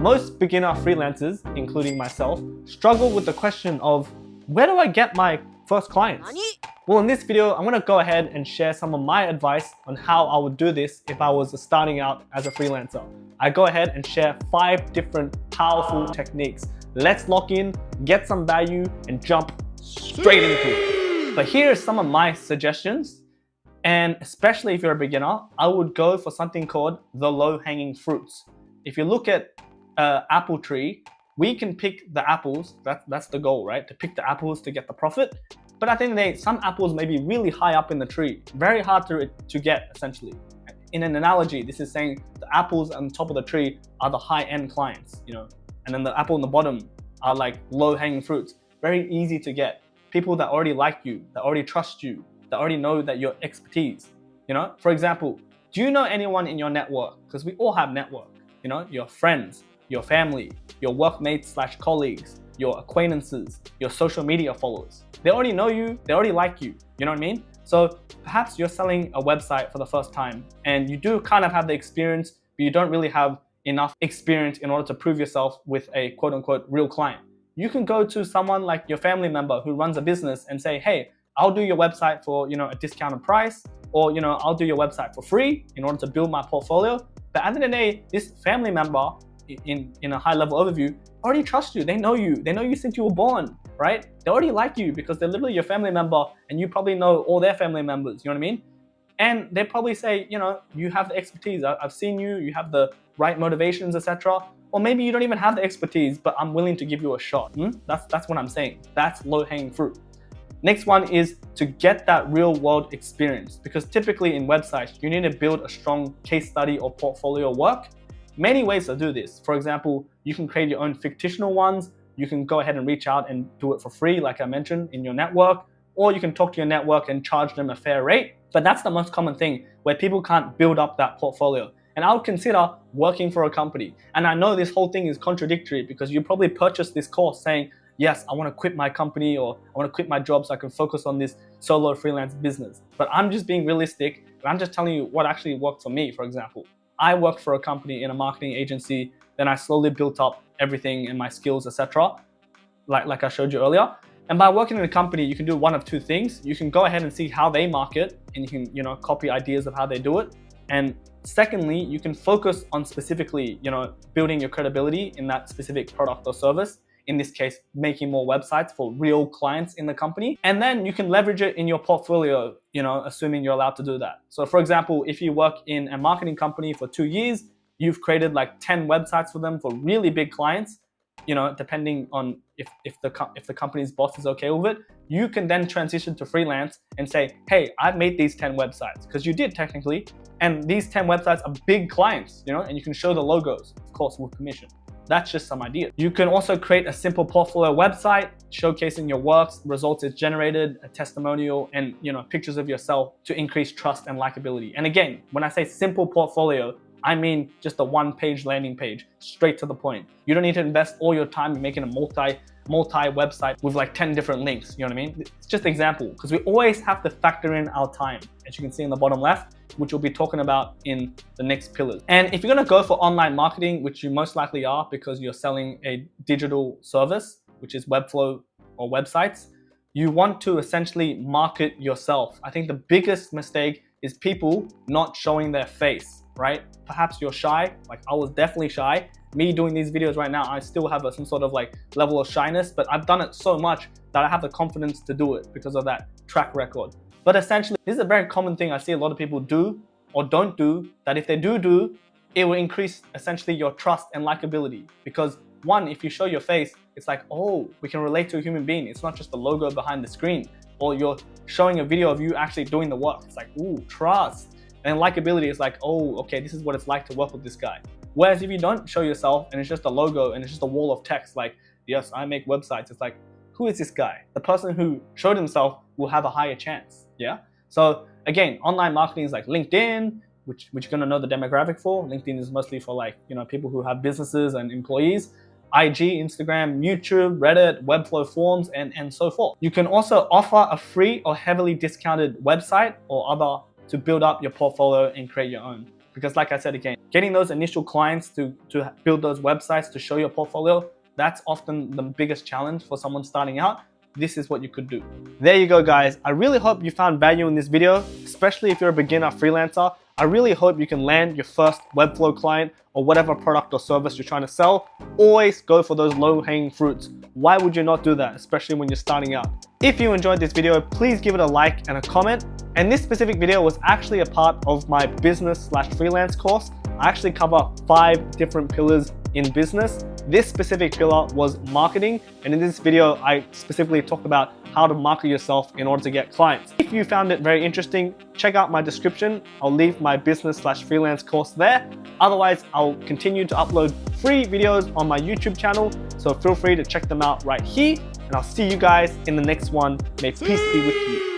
Most beginner freelancers, including myself, struggle with the question of where do I get my first clients? Well, in this video, I'm gonna go ahead and share some of my advice on how I would do this if I was starting out as a freelancer. I go ahead and share 5 different powerful techniques. Let's lock in, get some value, and jump straight into it. But here are some of my suggestions. And especially if you're a beginner, I would go for something called the low-hanging fruits. If you look at an apple tree, we can pick the apples. That's the goal, right? To pick the apples to get the profit. But I think some apples may be really high up in the tree, very hard to get, essentially. In an analogy, this is saying the apples on top of the tree are the high-end clients, and then the apple on the bottom are like low-hanging fruits, very easy to get. People that already like you, that already trust you, that already know that your expertise. For example, do you know anyone in your network? Because we all have network. Your friends, your family, your workmates/colleagues, your acquaintances, your social media followers. They already know you, they already like you, you know what I mean? So perhaps you're selling a website for the first time and you do kind of have the experience, but you don't really have enough experience in order to prove yourself with a quote unquote real client. You can go to someone like your family member who runs a business and say, hey, I'll do your website for a discounted price, or I'll do your website for free in order to build my portfolio. But at the end of the day, this family member in a high level overview already trust you. They know you since you were born, right? They already like you because they're literally your family member and you probably know all their family members, you know what I mean? And they probably say, you have the expertise. I've seen you, you have the right motivations, etc. Or maybe you don't even have the expertise, but I'm willing to give you a shot. That's what I'm saying. That's low-hanging fruit. Next one is to get that real world experience, because typically in websites, you need to build a strong case study or portfolio work. Many ways to do this. For example, you can create your own fictional ones. You can go ahead and reach out and do it for free, like I mentioned, in your network, or you can talk to your network and charge them a fair rate. But that's the most common thing where people can't build up that portfolio. And I would consider working for a company. And I know this whole thing is contradictory because you probably purchased this course saying, yes, I want to quit my company or I want to quit my job so I can focus on this solo freelance business. But I'm just being realistic and I'm just telling you what actually worked for me. For example, I worked for a company in a marketing agency, then I slowly built up everything and my skills, etc. Like I showed you earlier. And by working in a company, you can do one of 2 things. You can go ahead and see how they market and you can, copy ideas of how they do it. And secondly, you can focus on specifically, building your credibility in that specific product or service. In this case, making more websites for real clients in the company. And then you can leverage it in your portfolio, assuming you're allowed to do that. So for example, if you work in a marketing company for 2 years, you've created like 10 websites for them for really big clients, depending on if the company's boss is okay with it, you can then transition to freelance and say, hey, I've made these 10 websites, because you did technically, and these 10 websites are big clients, and you can show the logos, of course, with permission. That's just some ideas. You can also create a simple portfolio website showcasing your works, results it's generated, a testimonial, and pictures of yourself to increase trust and likability. And again, when I say simple portfolio, I mean just a 1-page landing page, straight to the point. You don't need to invest all your time in making a multi website with like 10 different links, you know what I mean? It's just an example, because we always have to factor in our time, as you can see in the bottom left, which we'll be talking about in the next pillars. And if you're gonna go for online marketing, which you most likely are because you're selling a digital service, which is Webflow or websites, you want to essentially market yourself. I think the biggest mistake is people not showing their face, right? Perhaps you're shy, like I was definitely shy. Me doing these videos right now, I still have some sort of like level of shyness, but I've done it so much that I have the confidence to do it because of that track record. But essentially, this is a very common thing I see a lot of people do or don't do, that if they do, it will increase essentially your trust and likability. Because one, if you show your face, it's like, oh, we can relate to a human being. It's not just the logo behind the screen, or you're showing a video of you actually doing the work. It's like, ooh, trust. And likability is like, oh, okay, this is what it's like to work with this guy. Whereas if you don't show yourself and it's just a logo and it's just a wall of text like, yes, I make websites, it's like, who is this guy? The person who showed himself will have a higher chance, yeah? So again, online marketing is like LinkedIn, which you're gonna know the demographic for. LinkedIn is mostly for like, people who have businesses and employees. IG, Instagram, YouTube, Reddit, Webflow forms, and so forth. You can also offer a free or heavily discounted website or other to build up your portfolio and create your own. Because like I said again, getting those initial clients to build those websites to show your portfolio, that's often the biggest challenge for someone starting out. This is what you could do. There you go, guys. I really hope you found value in this video, especially if you're a beginner freelancer. I really hope you can land your first Webflow client or whatever product or service you're trying to sell. Always go for those low-hanging fruits. Why would you not do that, especially when you're starting out? If you enjoyed this video, please give it a like and a comment. And this specific video was actually a part of my business/freelance course. I actually cover 5 different pillars in business. This specific pillar was marketing, and in this video I specifically talk about how to market yourself in order to get clients. If you found it very interesting, check out my description. I'll leave my business/freelance course there. Otherwise, I'll continue to upload free videos on my YouTube channel, so feel free to check them out right here, and I'll see you guys in the next one. May peace be with you.